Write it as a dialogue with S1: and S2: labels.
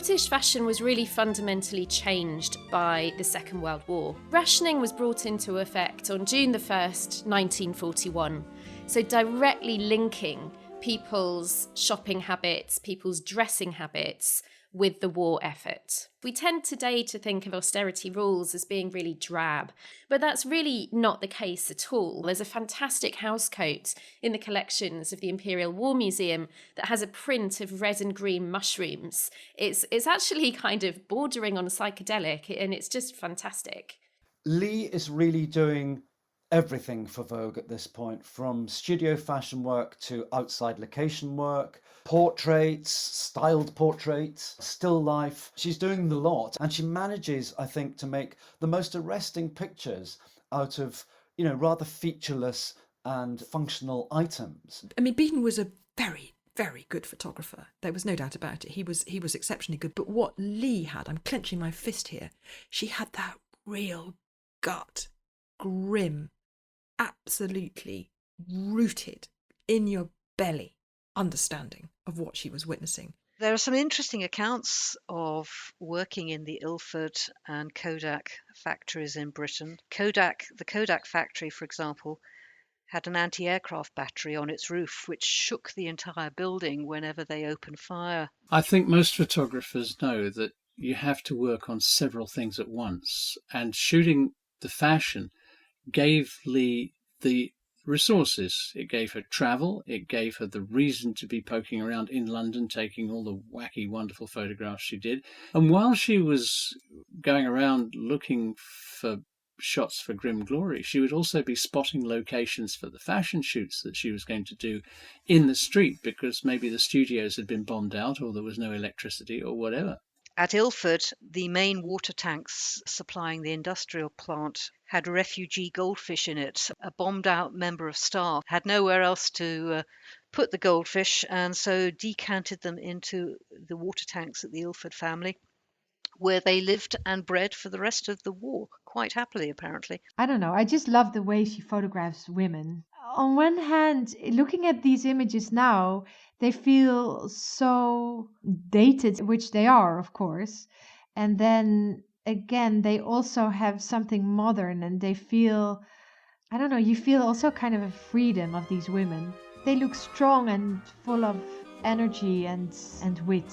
S1: British fashion was really fundamentally changed by the Second World War. Rationing was brought into effect on June the 1st, 1941, so directly linking people's shopping habits, people's dressing habits with the war effort. We tend today to think of austerity rules as being really drab, but that's really not the case at all. There's a fantastic housecoat in the collections of the Imperial War Museum that has a print of red and green mushrooms. It's actually kind of bordering on psychedelic, and it's just fantastic.
S2: Lee is really doing everything for Vogue at this point, from studio fashion work to outside location work, portraits, styled portraits, still life. She's doing the lot, and she manages, I think, to make the most arresting pictures out of, rather featureless and functional items.
S3: I mean, Beaton was a very, very good photographer. There was no doubt about it. He was exceptionally good. But what Lee had, I'm clenching my fist here, she had that real gut, grim, absolutely rooted in your belly understanding of what she was witnessing.
S4: There are some interesting accounts of working in the Ilford and Kodak factories in Britain. The Kodak factory, for example, had an anti-aircraft battery on its roof, which shook the entire building whenever they opened fire.
S5: I think most photographers know that you have to work on several things at once, and shooting the fashion gave Lee the resources. It gave her travel. It gave her the reason to be poking around in London, taking all the wacky, wonderful photographs she did. And while she was going around looking for shots for Grim Glory, she would also be spotting locations for the fashion shoots that she was going to do in the street, because maybe the studios had been bombed out or there was no electricity or whatever.
S4: At Ilford, the main water tanks supplying the industrial plant had refugee goldfish in it. A bombed-out member of staff had nowhere else to put the goldfish, and so decanted them into the water tanks at the Ilford family, where they lived and bred for the rest of the war, quite happily, apparently.
S6: I don't know. I just love the way she photographs women. On one hand, looking at these images now, they feel so dated, which they are, of course. And then again, they also have something modern, and they feel, I don't know, you feel also kind of a freedom of these women. They look strong and full of energy and wit.